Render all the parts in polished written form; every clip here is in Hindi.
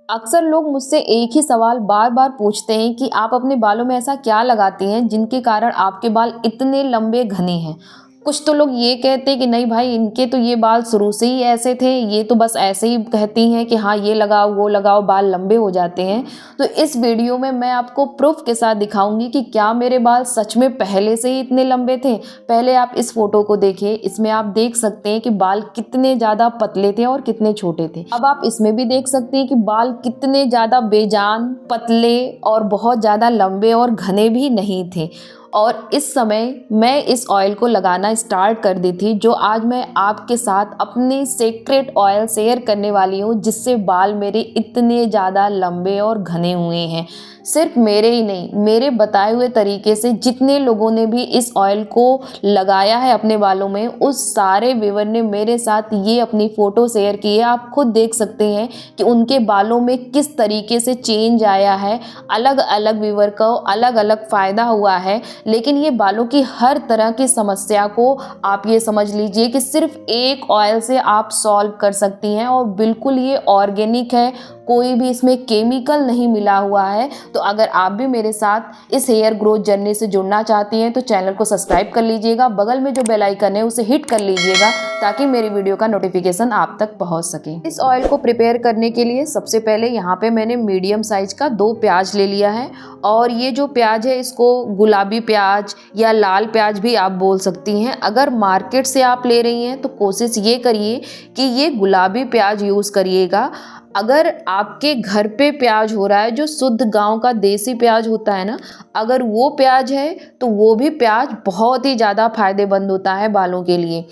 अक्सर लोग मुझसे एक ही सवाल बार-बार पूछते हैं कि आप अपने बालों में ऐसा क्या लगाती हैं जिनके कारण आपके बाल इतने लंबे घने हैं। कुछ तो लोग ये कहते हैं कि नहीं भाई इनके तो ये बाल शुरू से ही ऐसे थे, ये तो बस ऐसे ही कहती हैं कि हाँ ये लगाओ वो लगाओ बाल लंबे हो जाते हैं। तो इस वीडियो में मैं आपको प्रूफ के साथ दिखाऊंगी कि क्या मेरे बाल सच में पहले से ही इतने लंबे थे। पहले आप इस फोटो को देखिए, इसमें आप देख सकते हैं कि बाल कितने ज़्यादा पतले थे और कितने छोटे थे। अब आप इसमें भी देख सकते हैं कि बाल कितने ज़्यादा बेजान, पतले और बहुत ज़्यादा लंबे और घने भी नहीं थे। और इस समय मैं इस ऑयल को लगाना स्टार्ट कर दी थी, जो आज मैं आपके साथ अपनी सीक्रेट ऑयल शेयर करने वाली हूँ, जिससे बाल मेरे इतने ज़्यादा लंबे और घने हुए हैं। सिर्फ मेरे ही नहीं, मेरे बताए हुए तरीके से जितने लोगों ने भी इस ऑयल को लगाया है अपने बालों में, उस सारे व्यूअर ने मेरे साथ ये अपनी फ़ोटो शेयर की है। आप खुद देख सकते हैं कि उनके बालों में किस तरीके से चेंज आया है। अलग अलग व्यूअर को अलग अलग फ़ायदा हुआ है, लेकिन ये बालों की हर तरह की समस्या को आप ये समझ लीजिए कि सिर्फ एक ऑयल से आप सॉल्व कर सकती हैं, और बिल्कुल ये ऑर्गेनिक है, कोई भी इसमें केमिकल नहीं मिला हुआ है। तो अगर आप भी मेरे साथ इस हेयर ग्रोथ जर्नी से जुड़ना चाहती हैं तो चैनल को सब्सक्राइब कर लीजिएगा, बगल में जो बेल आइकन है उसे हिट कर लीजिएगा ताकि मेरी वीडियो का नोटिफिकेशन आप तक पहुंच सके। इस ऑयल को प्रिपेयर करने के लिए सबसे पहले यहाँ पे मैंने मीडियम साइज का 2 प्याज ले लिया है, और ये जो प्याज है इसको गुलाबी प्याज या लाल प्याज भी आप बोल सकती हैं। अगर मार्केट से आप ले रही हैं तो कोशिश ये करिए कि ये गुलाबी प्याज यूज़ करिएगा। अगर आपके घर पे प्याज हो रहा है, जो शुद्ध गांव का देसी प्याज होता है ना, अगर वो प्याज है तो वो भी प्याज बहुत ही ज़्यादा फायदेमंद होता है बालों के लिए।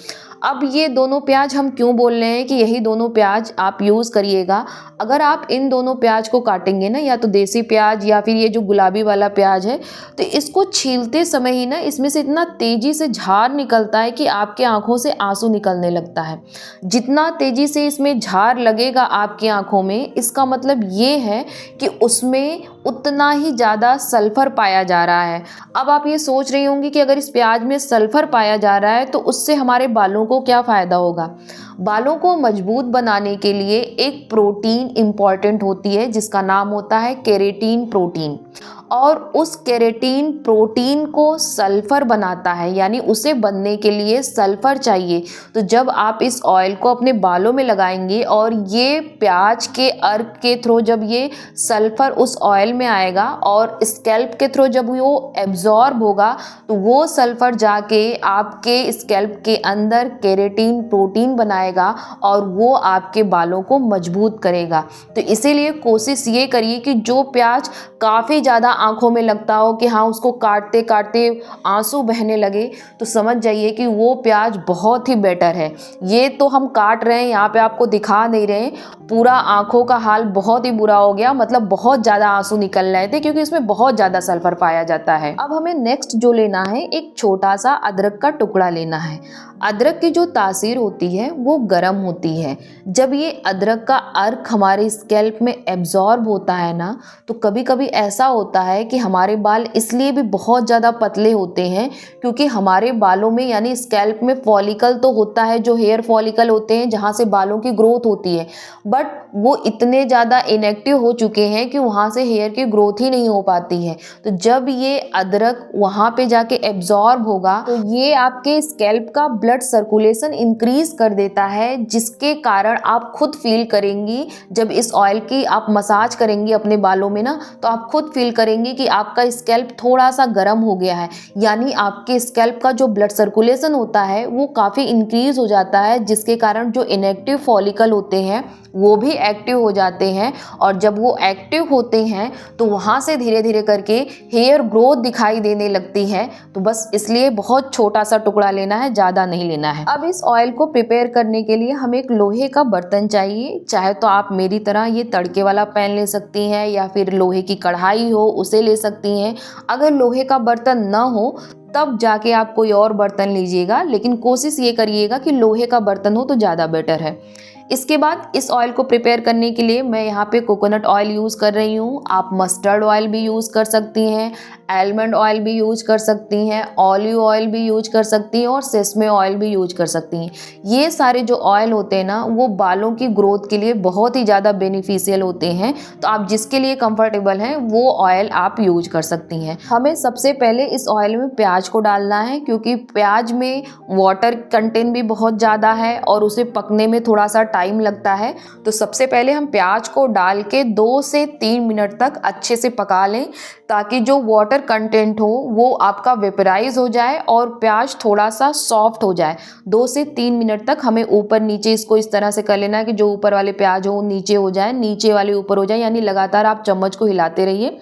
अब ये दोनों प्याज हम क्यों बोल रहे हैं कि यही दोनों प्याज आप यूज़ करिएगा। अगर आप इन दोनों प्याज को काटेंगे ना, या तो देसी प्याज या फिर ये जो गुलाबी वाला प्याज है, तो इसको छीलते समय ही ना इसमें से इतना तेज़ी से झार निकलता है कि आपके आँखों से आंसू निकलने लगता है। जितना तेज़ी से इसमें झार लगेगा आपकी आँखों में, इसका मतलब ये है कि उसमें उतना ही ज़्यादा सल्फ़र पाया जा रहा है। अब आप ये सोच रही होंगी कि अगर इस प्याज में सल्फ़र पाया जा रहा है तो उससे हमारे बालों को क्या फ़ायदा होगा। बालों को मजबूत बनाने के लिए एक प्रोटीन इम्पॉर्टेंट होती है जिसका नाम होता है केराटिन प्रोटीन, और उस केराटिन प्रोटीन को सल्फ़र बनाता है, यानी उसे बनने के लिए सल्फ़र चाहिए। तो जब आप इस ऑयल को अपने बालों में लगाएंगे और ये प्याज के अर्क के थ्रू जब ये सल्फ़र उस ऑयल में आएगा और स्कैल्प के थ्रू जब वो एब्जॉर्ब होगा, तो वो सल्फ़र जाके आपके स्कैल्प के अंदर केराटिन प्रोटीन बनाएगा और वो आपके बालों को मजबूत करेगा। तो इसीलिए कोशिश ये करिए कि जो प्याज काफ़ी ज़्यादा आँखों में लगता हो कि हाँ उसको काटते काटते आंसू बहने लगे, तो समझ जाइए कि वो प्याज बहुत ही बेटर है। ये तो हम काट रहे हैं, यहाँ पे आपको दिखा नहीं रहे हैं, पूरा आँखों का हाल बहुत ही बुरा हो गया, मतलब बहुत ज़्यादा आंसू निकल रहे थे क्योंकि इसमें बहुत ज़्यादा सल्फर पाया जाता है। अब हमें नेक्स्ट जो लेना है, एक छोटा सा अदरक का टुकड़ा लेना है। अदरक की जो तासीर होती है वो गर्म होती है। जब ये अदरक का अर्क हमारे स्कैल्प में एब्जॉर्ब होता है ना, तो कभी कभी ऐसा होता है कि हमारे बाल इसलिए भी बहुत ज़्यादा पतले होते हैं क्योंकि हमारे बालों में यानी स्कैल्प में फॉलिकल तो होता है, जो हेयर फॉलिकल होते हैं जहाँ से बालों की ग्रोथ होती है, बट वो इतने ज़्यादा इनएक्टिव हो चुके हैं कि वहाँ से हेयर की ग्रोथ ही नहीं हो पाती है। तो जब ये अदरक वहाँ पे जाके एब्जॉर्ब होगा तो ये आपके स्कैल्प का ब्लड सर्कुलेशन इंक्रीज कर देता है, जिसके कारण आप खुद फील करेंगी जब इस ऑयल की आप मसाज करेंगी अपने बालों में ना, तो आप खुद फील करेंगे कि आपका स्कैल्प थोड़ा सा गर्म हो गया है, यानी आपके स्कैल्प का जो ब्लड सर्कुलेशन होता है वो काफ़ी इंक्रीज हो जाता है, जिसके कारण जो इनएक्टिव फॉलिकल होते हैं वो भी एक्टिव हो जाते हैं, और जब वो एक्टिव होते हैं तो वहाँ से धीरे धीरे करके हेयर ग्रोथ दिखाई देने लगती है। तो बस इसलिए बहुत छोटा सा टुकड़ा लेना है, ज़्यादा नहीं लेना है। अब इस ऑयल को प्रिपेयर करने के लिए हमें एक लोहे का बर्तन चाहिए। चाहे तो आप मेरी तरह ये तड़के वाला पैन ले सकती हैं या फिर लोहे की कढ़ाई हो उसे ले सकती हैं। अगर लोहे का बर्तन ना हो तब जाके आप कोई और बर्तन लीजिएगा, लेकिन कोशिश ये करिएगा कि लोहे का बर्तन हो तो ज़्यादा बेटर है। इसके बाद इस ऑयल को प्रिपेयर करने के लिए मैं यहाँ पे कोकोनट ऑयल यूज़ कर रही हूँ। आप मस्टर्ड ऑयल भी यूज़ कर सकती हैं, आलमंड ऑयल भी यूज कर सकती हैं, ऑलिव ऑयल भी यूज कर सकती हैं और सेसमे ऑयल भी यूज कर सकती हैं। ये सारे जो ऑयल होते हैं ना, वो बालों की ग्रोथ के लिए बहुत ही ज़्यादा बेनिफिशियल होते हैं। तो आप जिसके लिए कंफर्टेबल हैं वो ऑयल आप यूज कर सकती हैं। हमें सबसे पहले इस ऑयल में प्याज को डालना है, क्योंकि प्याज में वाटर कंटेंट भी बहुत ज़्यादा है और उसे पकने में थोड़ा सा टाइम लगता है। तो सबसे पहले हम प्याज को डाल के 2 से 3 मिनट तक अच्छे से पका लें, ताकि जो वाटर कंटेंट हो वो आपका वेपराइज हो जाए और प्याज थोड़ा सा सॉफ्ट हो जाए। 2 से 3 मिनट तक हमें ऊपर नीचे इसको इस तरह से कर लेना है कि जो ऊपर वाले प्याज हो नीचे हो जाए, नीचे वाले ऊपर हो जाए, यानी लगातार आप चम्मच को हिलाते रहिए।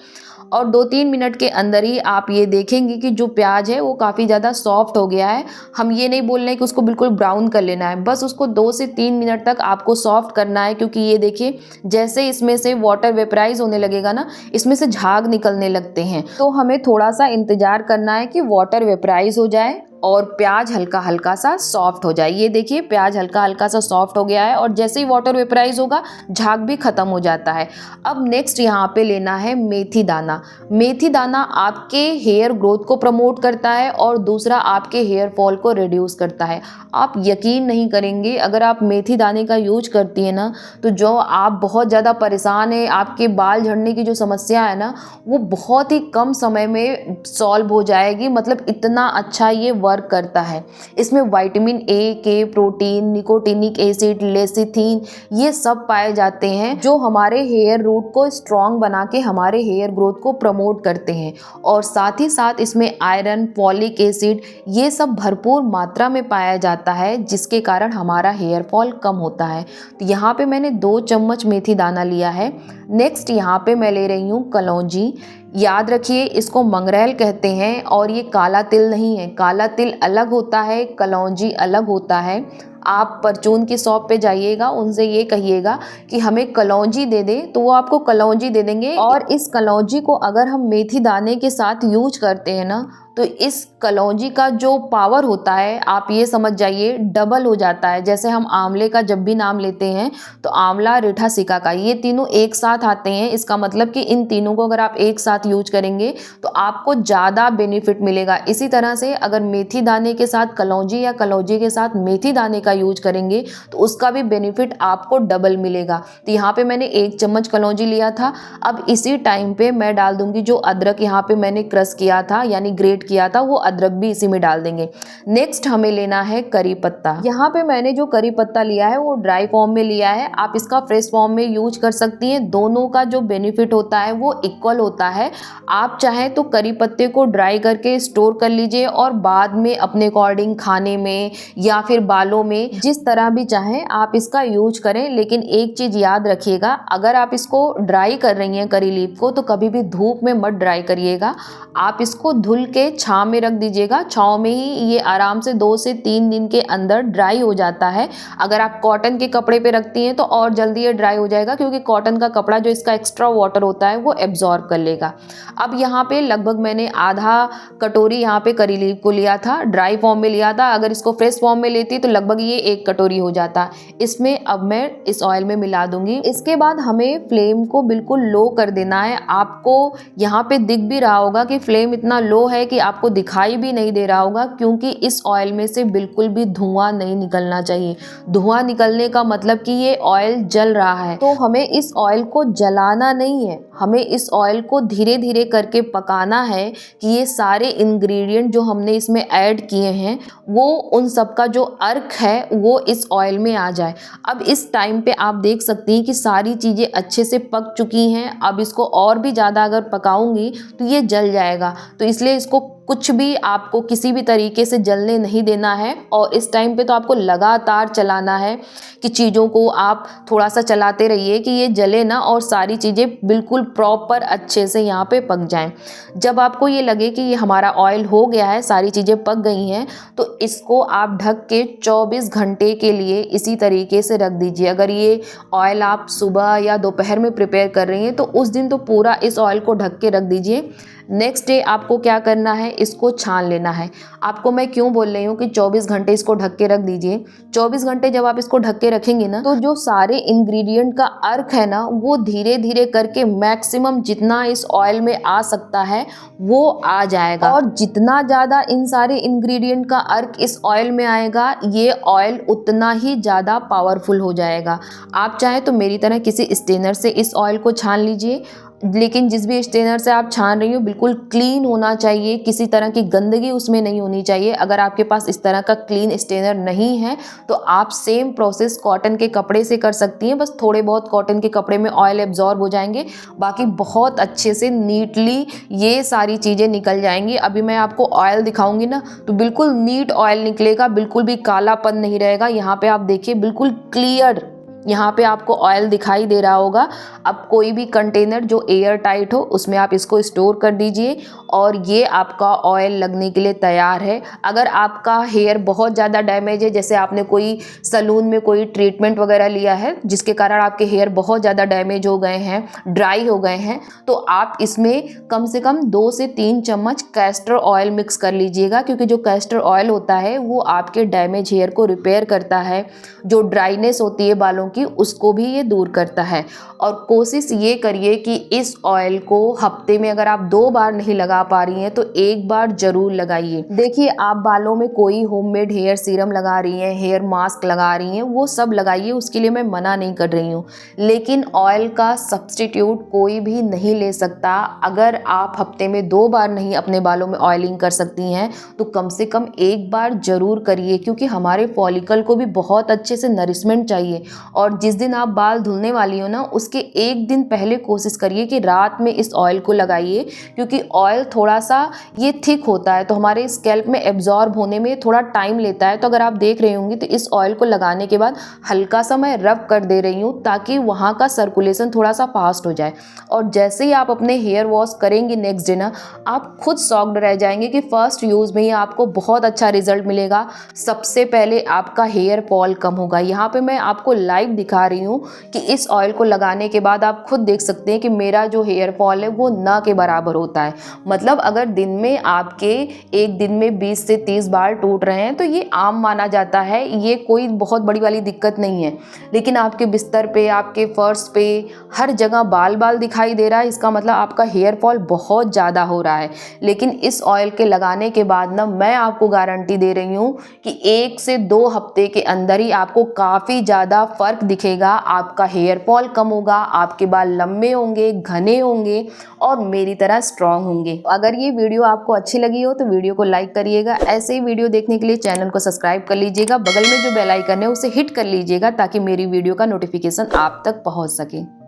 और 2-3 मिनट के अंदर ही आप ये देखेंगे कि जो प्याज है वो काफ़ी ज़्यादा सॉफ्ट हो गया है। हम ये नहीं बोल रहे हैं कि उसको बिल्कुल ब्राउन कर लेना है, बस उसको 2 से 3 मिनट तक आपको सॉफ्ट करना है। क्योंकि ये देखिए, जैसे इसमें से वाटर वेपराइज होने लगेगा ना, इसमें से झाग निकलने लगते हैं। तो हमें थोड़ा सा इंतज़ार करना है कि वाटर वेपराइज हो जाए और प्याज हल्का हल्का सा सॉफ्ट हो जाए। ये देखिए, प्याज हल्का हल्का सा सॉफ्ट हो गया है और जैसे ही वाटर वेपराइज होगा झाग भी खत्म हो जाता है। अब नेक्स्ट यहाँ पे लेना है मेथी दाना। मेथी दाना आपके हेयर ग्रोथ को प्रमोट करता है और दूसरा आपके हेयर फॉल को रिड्यूस करता है। आप यकीन नहीं करेंगे, अगर आप मेथी दाने का यूज करती है ना, तो जो आप बहुत ज़्यादा परेशान है, आपके बाल झड़ने की जो समस्या है ना, वो बहुत ही कम समय में सॉल्व हो जाएगी। मतलब इतना अच्छा ये वर्क करता है। इसमें विटामिन ए, के, प्रोटीन, निकोटिनिक एसिड, लेसिथिन, ये सब पाए जाते हैं जो हमारे हेयर रूट को स्ट्रॉन्ग बना के हमारे हेयर ग्रोथ को प्रमोट करते हैं। और साथ ही साथ इसमें आयरन, फॉलिक एसिड, ये सब भरपूर मात्रा में पाया जाता है, जिसके कारण हमारा हेयर फॉल कम होता है। तो यहाँ पे मैंने 2 चम्मच मेथी दाना लिया है। नेक्स्ट यहाँ पे मैं ले रही हूँ कलौंजी। याद रखिए, इसको मंगरेल कहते हैं और ये काला तिल नहीं है। काला तिल अलग होता है, कलौंजी अलग होता है। आप परचून की शॉप पे जाइएगा, उनसे ये कहिएगा कि हमें कलौंजी दे दें, तो वो आपको कलौंजी दे देंगे। और इस कलौंजी को अगर हम मेथी दाने के साथ यूज करते हैं ना, तो इस कलौंजी का जो पावर होता है, आप ये समझ जाइए, डबल हो जाता है। जैसे हम आंवले का जब भी नाम लेते हैं तो आंवला, रीठा, सिका का, ये तीनों एक साथ आते हैं। इसका मतलब कि इन तीनों को अगर आप एक साथ यूज करेंगे तो आपको ज़्यादा बेनिफिट मिलेगा। इसी तरह से अगर मेथी दाने के साथ कलौंजी या कलौंजी के साथ मेथी दाने का यूज करेंगे तो उसका भी बेनिफिट आपको डबल मिलेगा। तो यहाँ पे मैंने 1 चम्मच कलौंजी लिया था। अब इसी टाइम पे मैं डाल दूंगी जो अदरक यहाँ पे मैंने क्रश किया था, यानी ग्रेट किया था, वो अदरक भी इसी में डाल देंगे। नेक्स्ट हमें लेना है करी पत्ता। यहाँ पे मैंने जो करी पत्ता लिया है वो ड्राई फॉर्म में लिया है। आप इसका फ्रेश फॉर्म में यूज कर सकती हैं। दोनों का जो बेनिफिट होता है वो इक्वल होता है। आप चाहें तो करी पत्ते को ड्राई करके स्टोर कर लीजिए और बाद में अपने अकॉर्डिंग खाने में या फिर बालों में, जिस तरह भी चाहें आप इसका यूज करें। लेकिन एक चीज याद रखिएगा, अगर आप इसको ड्राई कर रही हैं करी लीफ को, तो कभी भी धूप में मत ड्राई करिएगा। आप इसको धुल के छांव में रख दीजिएगा। छांव में ही ये आराम से 2 से 3 दिन के अंदर ड्राई हो जाता है। अगर आप कॉटन के कपड़े पे रखती हैं तो और जल्दी ये ड्राई हो जाएगा, क्योंकि कॉटन का कपड़ा जो इसका एक्स्ट्रा वाटर होता है वो एब्जॉर्ब कर लेगा। अब यहाँ पे लगभग मैंने आधा कटोरी यहाँ पे करी लीफ को लिया था, ड्राई फॉर्म में लिया था। अगर इसको फ्रेश फॉर्म में लेती तो लगभग ये 1 कटोरी हो जाता। इसमें अब मैं इस ऑयल में मिला दूंगी। इसके बाद हमें फ्लेम को बिल्कुल लो कर देना है। आपको यहाँ पे दिख भी रहा होगा कि फ्लेम इतना लो है कि आपको दिखाई भी नहीं दे रहा होगा, क्योंकि इस ऑयल में से बिल्कुल भी धुआं नहीं निकलना चाहिए। धुआं निकलने का मतलब कि ये ऑयल जल रहा है। तो हमें इस ऑयल को जलाना नहीं है, हमें इस ऑयल को धीरे धीरे करके पकाना है कि ये सारे इंग्रेडिएंट जो हमने इसमें ऐड किए हैं वो उन सब का जो अर्क है वो इस ऑयल में आ जाए। अब इस टाइम पे आप देख सकती हैं कि सारी चीज़ें अच्छे से पक चुकी हैं। अब इसको और भी ज़्यादा अगर पकाऊंगी तो ये जल जाएगा। तो इसलिए इसको कुछ भी आपको किसी भी तरीके से जलने नहीं देना है। और इस टाइम पे तो आपको लगातार चलाना है कि चीज़ों को आप थोड़ा सा चलाते रहिए कि ये जले ना और सारी चीज़ें बिल्कुल प्रॉपर अच्छे से यहाँ पे पक जाएं। जब आपको ये लगे कि ये हमारा ऑयल हो गया है, सारी चीज़ें पक गई हैं, तो इसको आप ढक के 24 घंटे के लिए इसी तरीके से रख दीजिए। अगर ये ऑयल आप सुबह या दोपहर में प्रिपेयर कर रही हैं तो उस दिन तो पूरा इस ऑयल को ढक के रख दीजिए। नेक्स्ट डे आपको क्या करना है, इसको छान लेना है। आपको मैं क्यों बोल रही हूँ कि 24 घंटे इसको ढक के रख दीजिए। 24 घंटे जब आप इसको ढक के रखेंगे ना, तो जो सारे इंग्रेडिएंट का अर्क है ना, वो धीरे धीरे करके मैक्सिमम जितना इस ऑयल में आ सकता है वो आ जाएगा। और जितना ज़्यादा इन सारे इंग्रेडिएंट का अर्क इस ऑयल में आएगा, ये ऑयल उतना ही ज़्यादा पावरफुल हो जाएगा। आप चाहे तो मेरी तरह किसी स्ट्रेनर से इस ऑयल को छान लीजिए, लेकिन जिस भी स्ट्रेनर से आप छान रही हो बिल्कुल क्लीन होना चाहिए, किसी तरह की गंदगी उसमें नहीं होनी चाहिए। अगर आपके पास इस तरह का क्लीन स्ट्रेनर नहीं है तो आप सेम प्रोसेस कॉटन के कपड़े से कर सकती हैं। बस थोड़े बहुत कॉटन के कपड़े में ऑयल एब्जॉर्ब हो जाएंगे, बाकी बहुत अच्छे से नीटली ये सारी चीज़ें निकल जाएंगी। अभी मैं आपको ऑयल दिखाऊंगी ना, तो बिल्कुल नीट ऑयल निकलेगा, बिल्कुल भी कालापन नहीं रहेगा। यहाँ पे आप देखिए बिल्कुल क्लियर यहाँ पे आपको ऑयल दिखाई दे रहा होगा। अब कोई भी कंटेनर जो एयर टाइट हो उसमें आप इसको स्टोर कर दीजिए और ये आपका ऑयल लगने के लिए तैयार है। अगर आपका हेयर बहुत ज़्यादा डैमेज है, जैसे आपने कोई सैलून में कोई ट्रीटमेंट वगैरह लिया है जिसके कारण आपके हेयर बहुत ज़्यादा डैमेज हो गए हैं, ड्राई हो गए हैं, तो आप इसमें कम से कम 2 से 3 चम्मच कैस्टर ऑयल मिक्स कर लीजिएगा, क्योंकि जो कैस्टर ऑयल होता है वो आपके डैमेज हेयर को रिपेयर करता है, जो ड्राइनेस होती है बालों की उसको भी ये दूर करता है। और कोशिश ये करिए कि इस ऑयल को हफ्ते में अगर आप 2 बार नहीं लगा पा रही हैं तो 1 बार जरूर लगाइए। देखिए, आप बालों में कोई होममेड हेयर सीरम लगा रही हैं, हेयर मास्क लगा रही हैं, वो सब लगाइए, उसके लिए मैं मना नहीं कर रही हूँ, लेकिन ऑयल का सब्स्टिट्यूट कोई भी नहीं ले सकता। अगर आप हफ्ते में 2 बार नहीं अपने बालों में ऑयलिंग कर सकती हैं तो कम से कम 1 बार जरूर करिए, क्योंकि हमारे फॉलिकल को भी बहुत अच्छे से नरिशमेंट चाहिए। और जिस दिन आप बाल धुलने वाली हो ना, उसके 1 दिन पहले कोशिश करिए कि रात में इस ऑयल को लगाइए, क्योंकि ऑयल थोड़ा सा ये थिक होता है तो हमारे स्कैल्प में एब्जॉर्ब होने में थोड़ा टाइम लेता है। तो अगर आप देख रही होंगी तो इस ऑयल को लगाने के बाद हल्का सा मैं रब कर दे रही हूँ ताकि वहाँ का सर्कुलेशन थोड़ा सा फास्ट हो जाए। और जैसे ही आप अपने हेयर वॉश करेंगे नेक्स्ट डे ना, आप खुद शॉक्ड रह जाएंगे कि फर्स्ट यूज़ में ही आपको बहुत अच्छा रिजल्ट मिलेगा। सबसे पहले आपका हेयर फॉल कम होगा। यहाँ पे मैं आपको लाइव दिखा रही हूँ कि इस ऑयल को लगाने के बाद आप खुद देख सकते हैं कि मेरा जो हेयर फॉल है वो ना के बराबर होता है। मतलब अगर दिन में आपके एक दिन में 20 से 30 बाल टूट रहे हैं तो ये आम माना जाता है, ये कोई बहुत बड़ी वाली दिक्कत नहीं है। लेकिन आपके बिस्तर पे, आपके फर्श पे, हर जगह बाल बाल दिखाई दे रहा है, इसका मतलब आपका हेयर फॉल बहुत ज़्यादा हो रहा है। लेकिन इस ऑयल के लगाने के बाद ना, मैं आपको गारंटी दे रही हूँ कि 1 से 2 हफ्ते के अंदर ही आपको काफ़ी ज़्यादा फर्क दिखेगा। आपका हेयर फॉल कम होगा, आपके बाल लंबे होंगे, घने होंगे और मेरी तरह स्ट्रांग होंगे। अगर ये वीडियो आपको अच्छी लगी हो तो वीडियो को लाइक करिएगा। ऐसे ही वीडियो देखने के लिए चैनल को सब्सक्राइब कर लीजिएगा। बगल में जो बेल आइकन है उसे हिट कर लीजिएगा ताकि मेरी वीडियो का नोटिफिकेशन आप तक पहुंच सके।